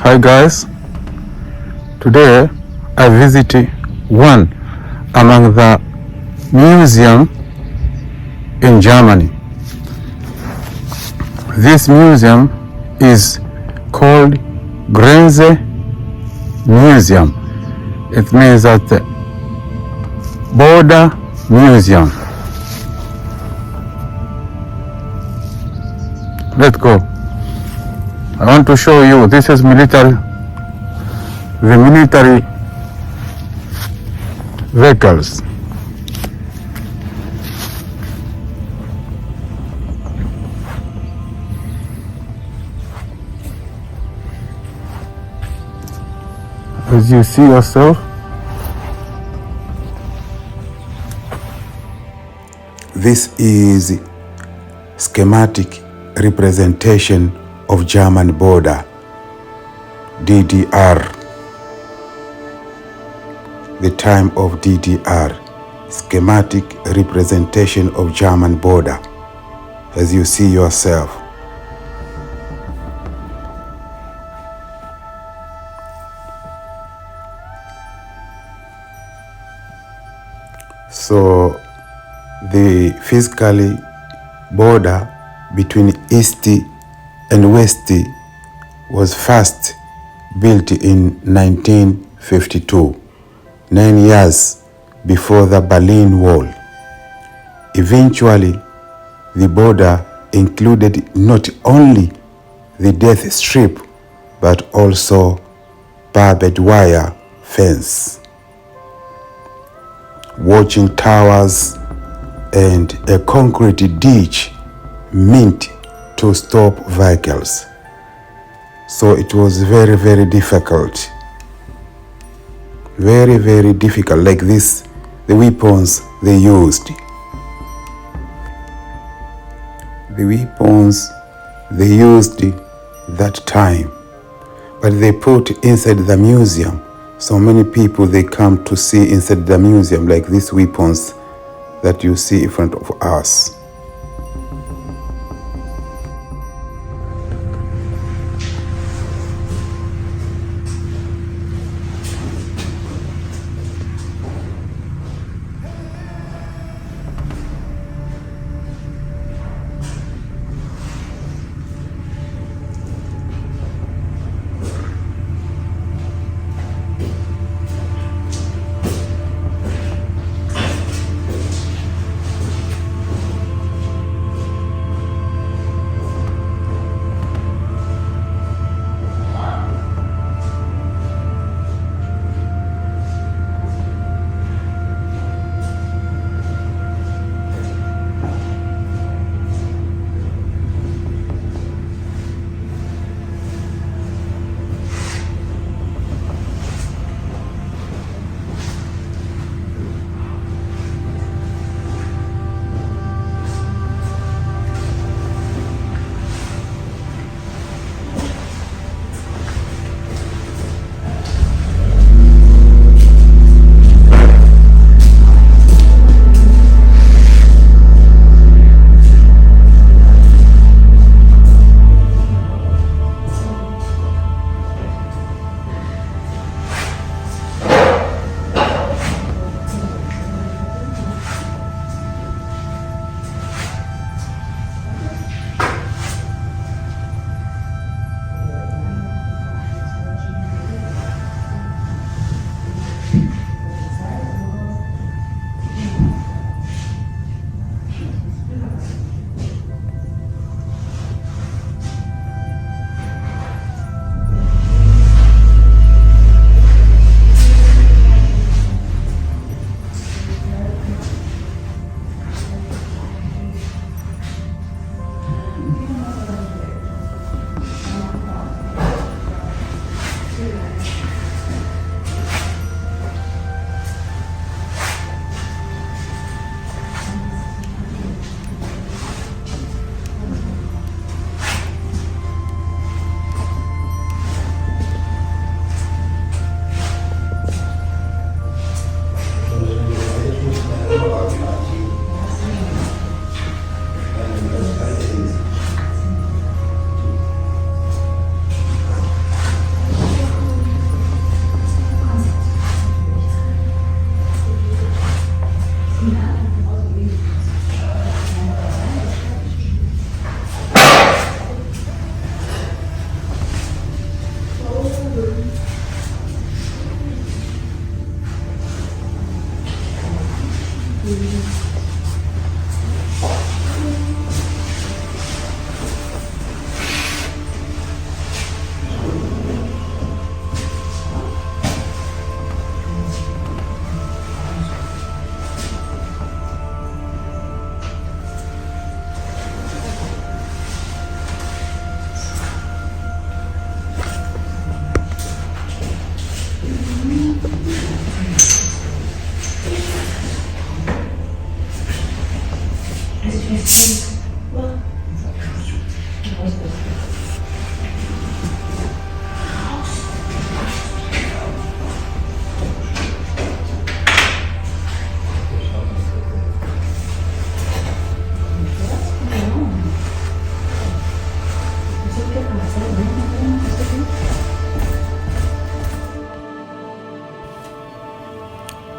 Hi guys, today I visit one among the museum in Germany. This museum is called Grenze Museum. It means that the border museum. Let's go. I want to show you, this is the military vehicles. As you see yourself, this is schematic representation of German border, DDR, the time of DDR, schematic representation of German border, as you see yourself. So the physically border between East and West was first built in 1952, 9 years before the Berlin Wall. Eventually, the border included not only the death strip, but also barbed wire fence, watching towers, and a concrete ditch meant to stop vehicles. So it was very, very difficult. Very, very difficult. Like this, the weapons they used. The weapons they used that time. But they put inside the museum. So many people, they come to see inside the museum, like these weapons that you see in front of us.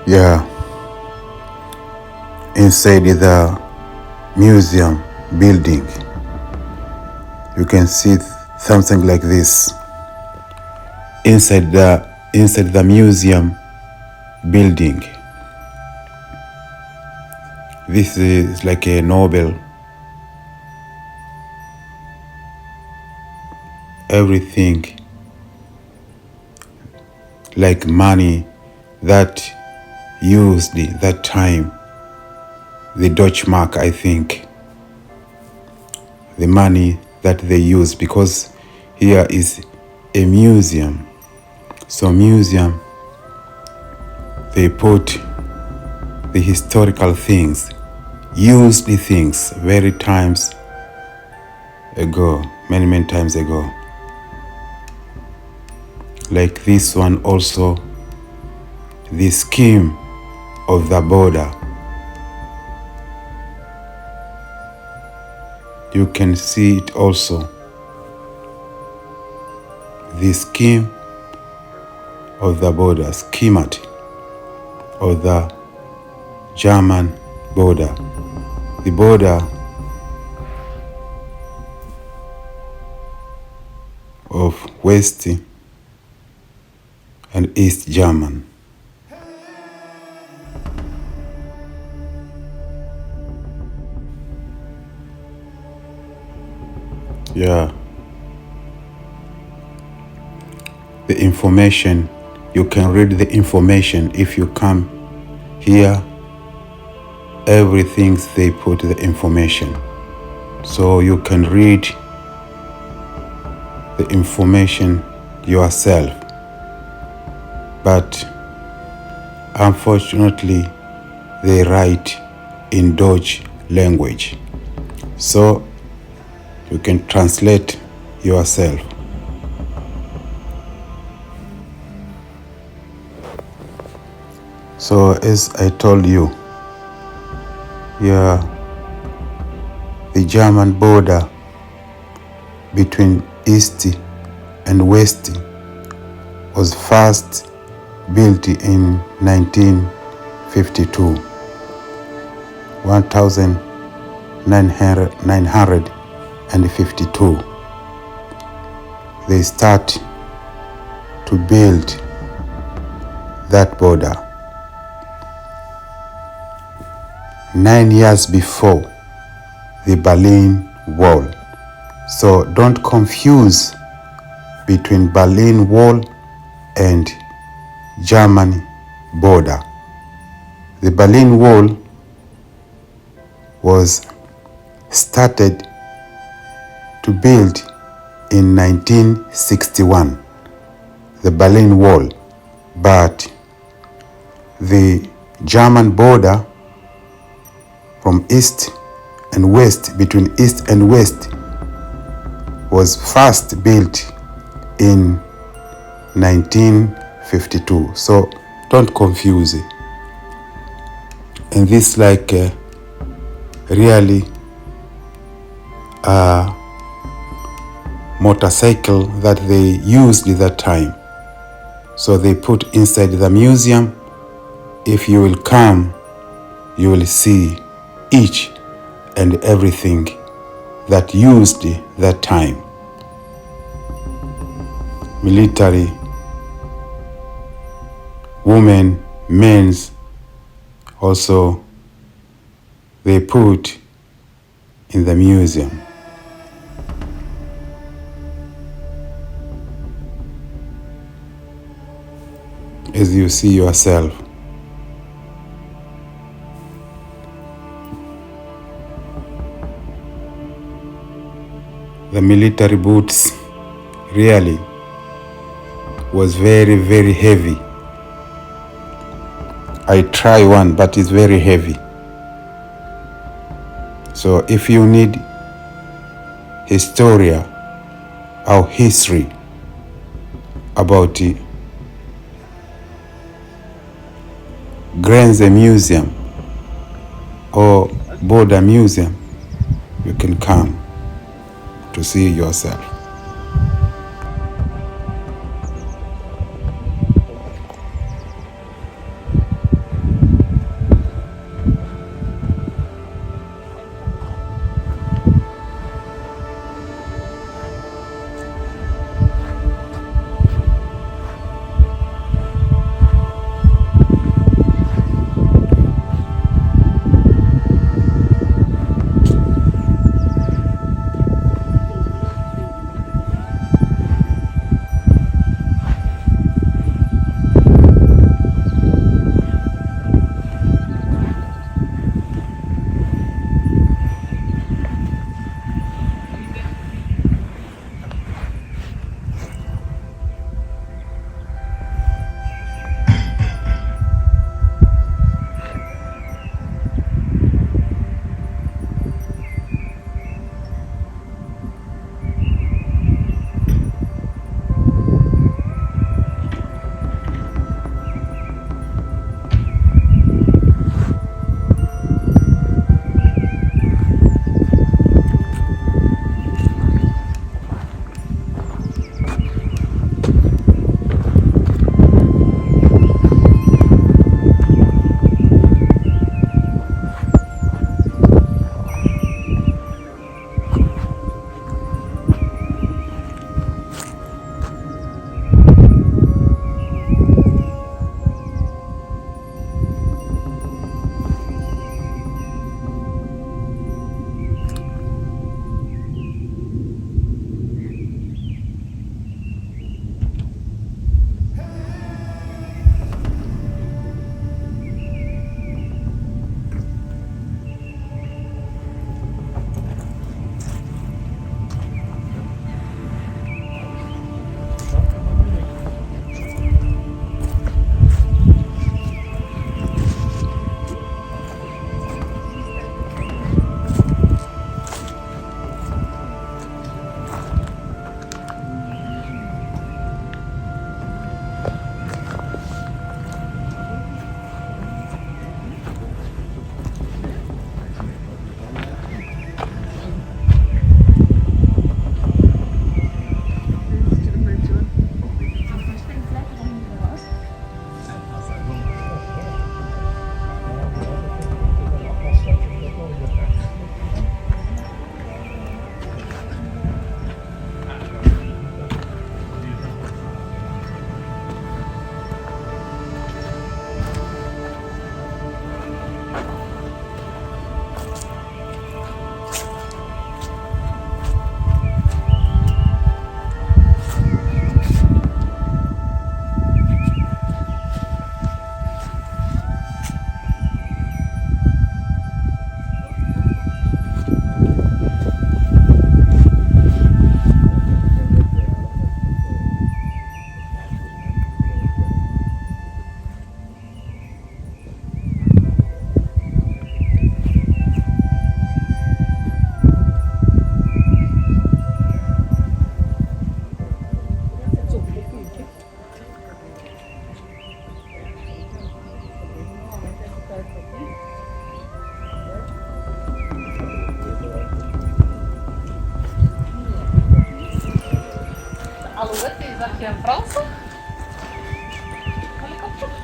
Yeah, inside the museum building, you can see something like this. Inside the museum building, this is like a Nobel. Everything like money that used that time, the Deutsche Mark, I think, the money that they use, because here is a museum. So museum, they put the historical things, used the things very times ago, many times ago. Like this one also, the scheme of the border. You can see it also. The scheme of the border, schematic of the German border. The border of West and East German. Yeah. The information, you can read the information if you come here. Everything they put the information. So you can read the information yourself. But unfortunately, they write in Dutch language. So you can translate yourself. So as I told you, yeah, the German border between East and West was first built in 1952, 1952. They start to build that border 9 years before the Berlin Wall. So don't confuse between Berlin Wall and German border. The Berlin Wall was started to build in 1961, the Berlin Wall, but the German border from East and West, between East and West, was first built in 1952. So don't confuse it. And this like really a motorcycle that they used at that time. So they put inside the museum. If you will come, you will see each and everything that used that time. Military, women, men's, also they put in the museum. As you see yourself. The military boots really was very, very heavy. I try one, but it's very heavy. So if you need historia or history about the Grenze Museum or Border Museum, you can come to see yourself. aqui a França. Helikopter.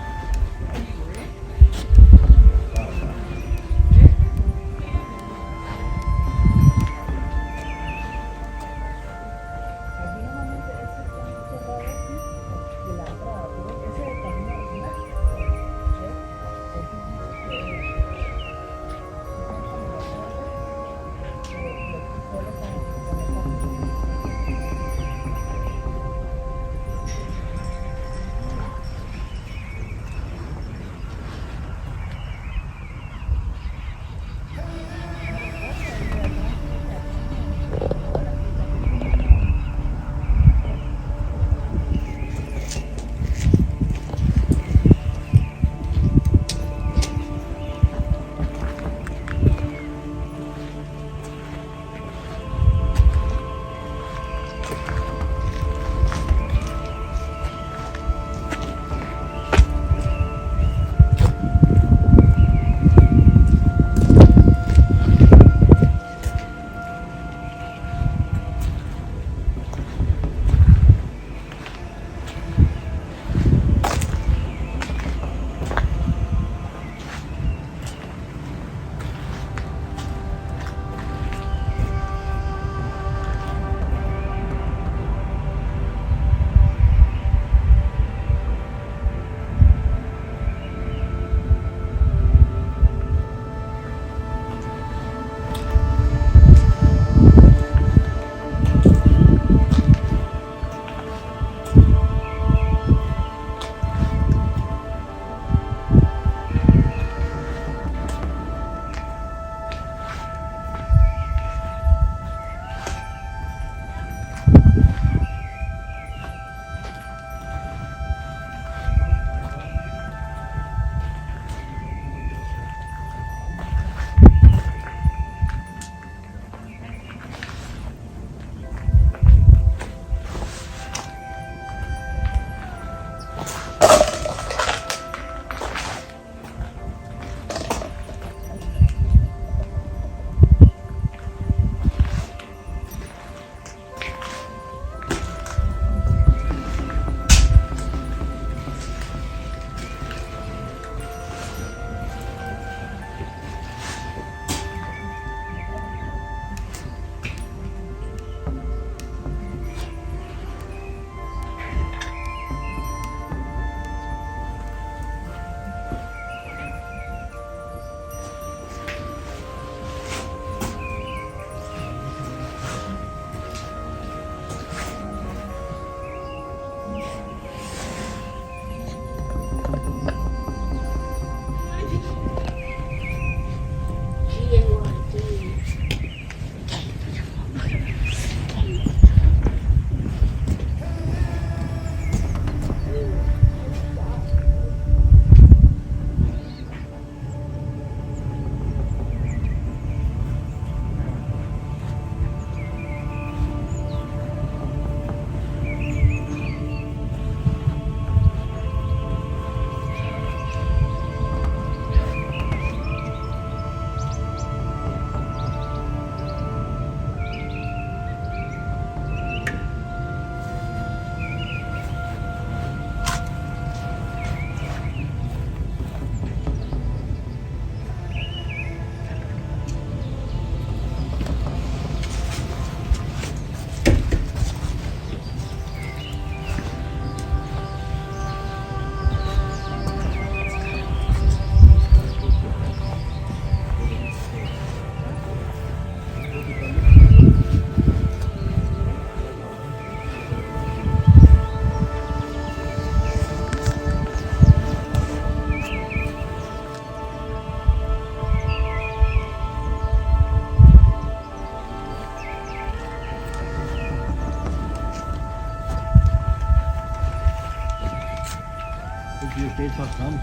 hier steht was dran.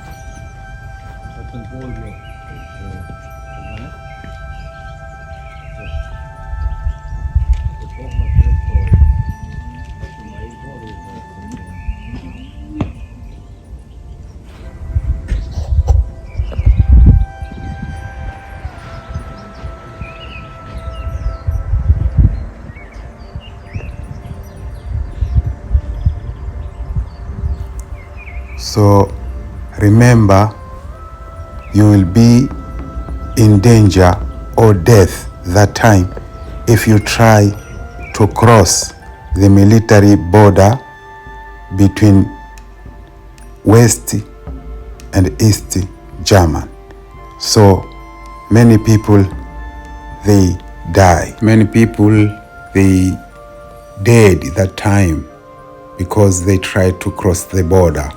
Das Symbol hier. Ne? So. Das brauchen wir für den Zoll. Das ist mal eben vorlesen. So remember, you will be in danger or death that time if you try to cross the military border between West and East German. So many people, they die. Many people, they died that time because they tried to cross the border.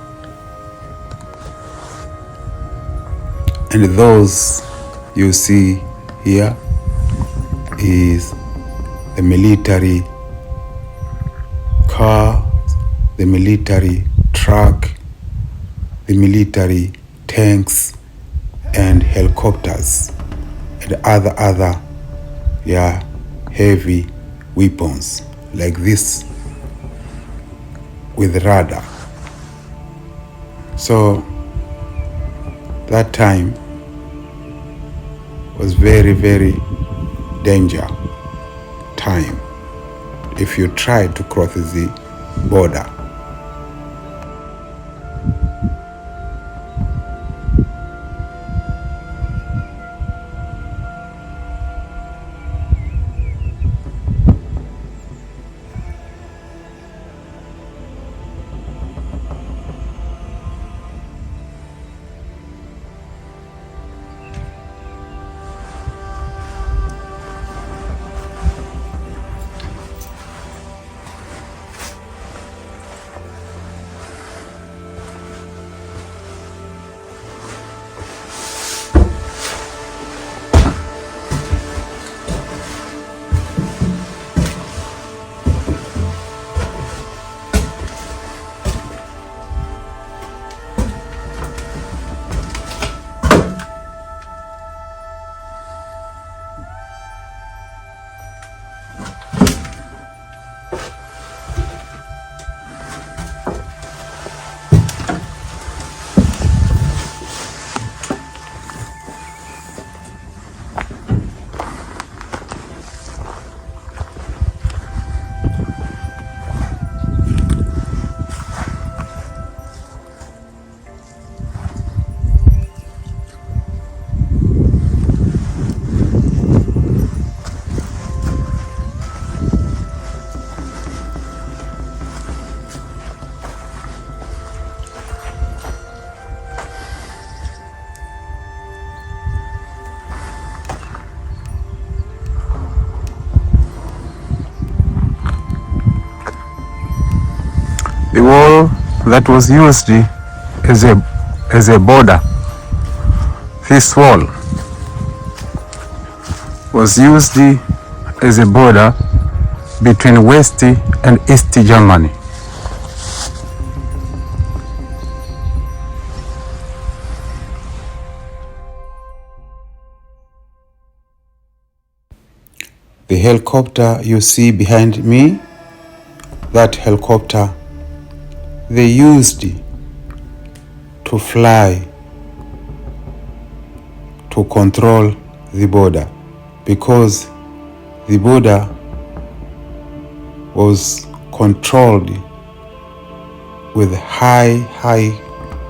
And those you see here is the military car, the military truck, the military tanks and helicopters and other heavy weapons like this with radar. So that time was very, very danger time if you try to cross the border. The wall that was used as a border, this wall was used as a border between West and East Germany. The helicopter you see behind me, that helicopter, they used to fly to control the border because the border was controlled with high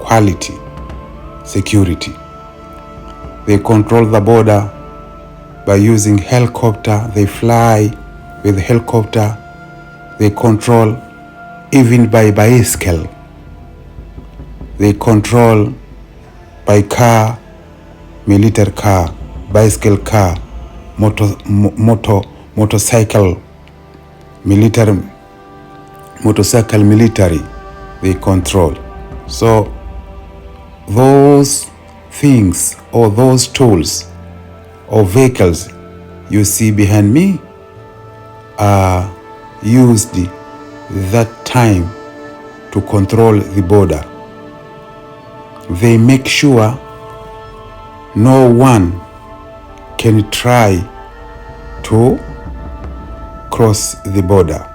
quality security. They control the border by using helicopter. They fly with helicopter. They control even by bicycle. They control by car, military car, bicycle car, motorcycle, military, they control. So those things or those tools or vehicles you see behind me are used that time to control the border. They make sure no one can try to cross the border.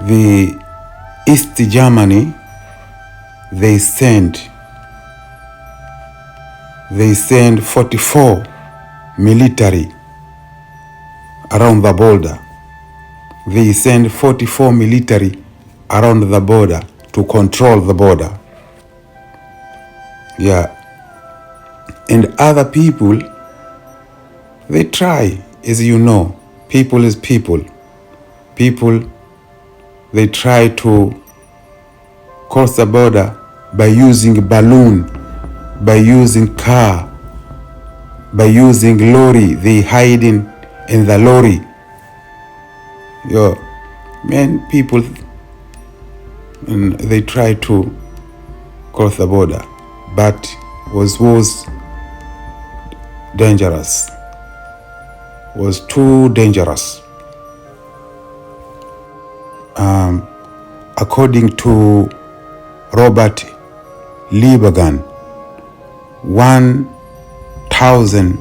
The East Germany, they send 44 military around the border. They send 44 military around the border to control the border. Yeah. And other people, they try, as you know, people is people. People, they try to cross the border by using balloon, by using car, by using lorry. They hide in the lorry. People, and they try to cross the border, but was dangerous. Was too dangerous. According to Robert Lieberman, 1,000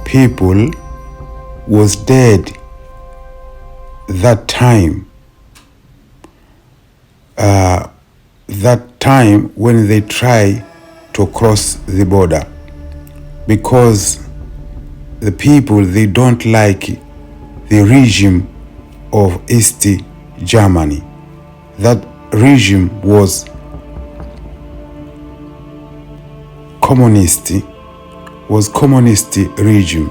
people was dead that time. That time when they try to cross the border, because the people, they don't like the regime of East Germany. That regime was communist regime.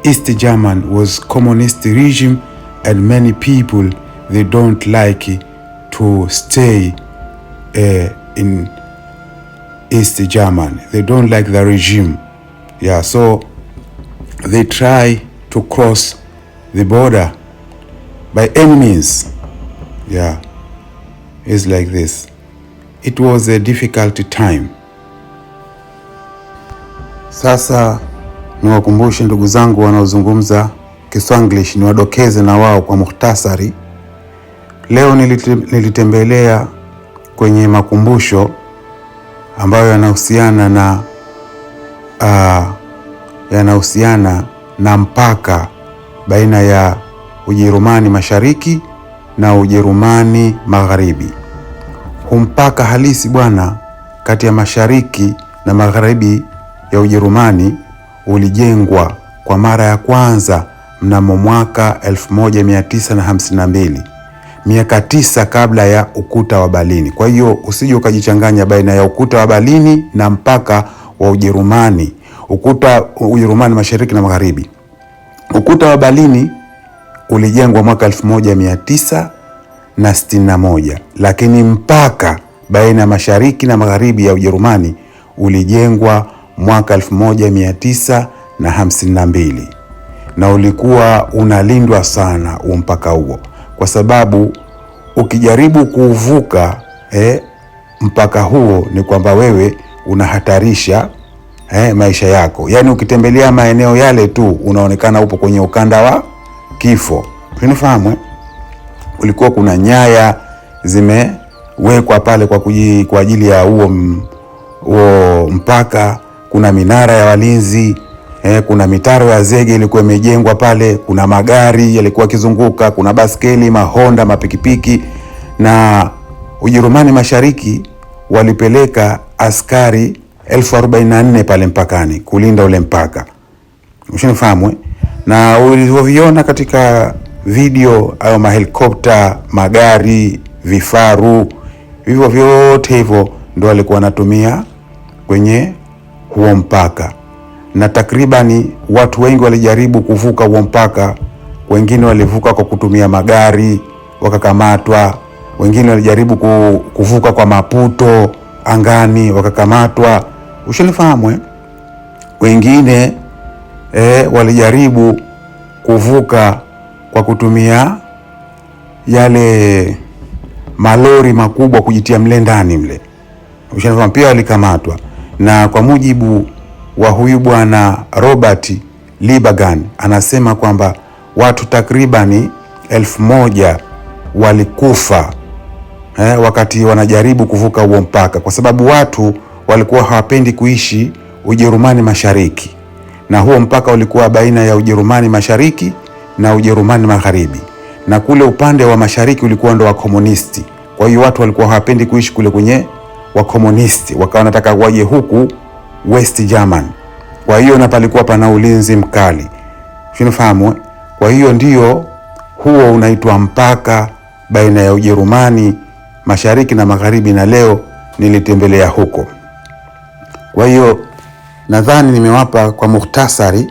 East German was communist regime, and many people, they don't like to stay in East German. They don't like the regime. Yeah, so they try to cross the border by any means. Yeah, it's like this. It was a difficult time. Sasa niwakumbushe ndugu zangu wanaozungumza Kiswanglish, niwadokeze na wao kwa mukhtasari. Leo nilitembelea kwenye makumbusho ambayo yanahusiana na mpaka baina ya Ujerumani Mashariki na Ujerumani Magharibi. Mpaka halisi bwana kati ya mashariki na magharibi ya Ujerumani ulijengwa kwa mara ya kwanza mnamo mwaka 1952, miaka 9 kabla ya ukuta wa Berlin. Kwa hiyo usije ukajichanganya baina ya ukuta wa Berlin na mpaka wa Ujerumani. Ukuta Ujerumani Mashariki na Magharibi. Ukuta wa Berlin ulijengwa mwaka 1961, lakini mpaka baina ya mashariki na magharibi ya Ujerumani ulijengwa mwaka 1952, na ulikuwa unalindwa sana mpaka huo, kwa sababu ukijaribu kuvuka mpaka huo ni kwamba wewe unahatarisha maisha yako. Yaani ukitembelea maeneo yale tu unaonekana upo kwenye ukanda wa kifo. Unifahamu? Ulikuwa kuna nyaya zimewekwa pale kwa ajili ya huo mpaka, kuna minara ya walinzi, kuna mitaro ya zege ilikuwa imejengwa pale, kuna magari yalikuwa kizunguka, kuna baskeli, mahonda, mapikipiki. Na Ujerumani Mashariki walipeleka askari 1044 pale mpakani kulinda ule mpaka. Ushanifahamu? Na ulivyoviona katika video au mahelikopta, magari, vifaru, hivyo vyote hivyo ndio walikuwa wanatumia kwenye huo mpaka. Na takribani watu wengi walijaribu kuvuka huo mpaka. Wengine walivuka kwa kutumia magari wakakamatwa, wengine walijaribu kuvuka kwa maputo angani wakakamatwa. Ushanifahamu? Wengine walijaribu kuvuka kwa kutumia yale malori makubwa kujitia mle ndani mle. Ushanifahamu? Pia walikamatwa. Na kwa mujibu wa huyu bwana Robert Lieberman, anasema kwamba watu takribani 1000 walikufa wakati wanajaribu kuvuka huo mpaka, kwa sababu watu walikuwa hawapendi kuishi Ujerumani Mashariki, na huo mpaka ulikuwa baina ya Ujerumani Mashariki na Ujerumani Magharibi, na kule upande wa mashariki ulikuwa ndo wa komunisti. Kwa hiyo watu walikuwa hawapendi kuishi kule kwenye wa komunisti, wakawa wanataka waje huku West German. Kwa hiyo na palikuwa pana ulinzi mkali. Unafahamu? Kwa hiyo ndio huo unaitwa mpaka baina ya Ujerumani mashariki na magharibi, na leo nilitembelea huko. Kwa hiyo nadhani nimewapa kwa mukhtasari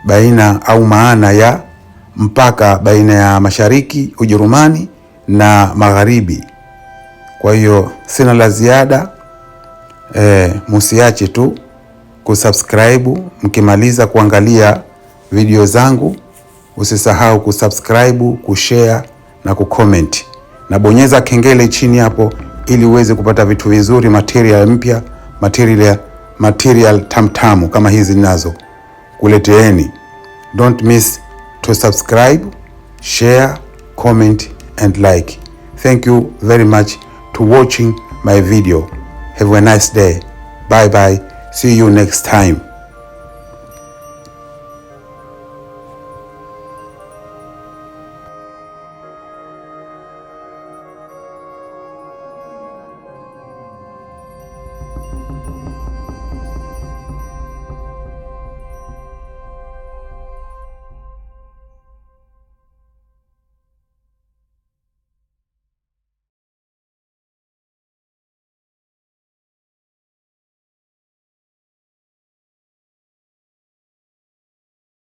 baina au maana ya mpaka baina ya mashariki Ujerumani na magharibi. Kwa hiyo sina la ziada. Msiache tu kusubscribe mkimaliza kuangalia video zangu. Usisahau kusubscribe, kushare na kucomment, na bonyeza kengele chini hapo ili uweze kupata vitu vizuri, material mpya, material tamtamu kama hizi ninazo kuleteeni. Don't miss to subscribe, share, comment and like. Thank you very much to watching my video. Have a nice day. Bye bye. See you next time.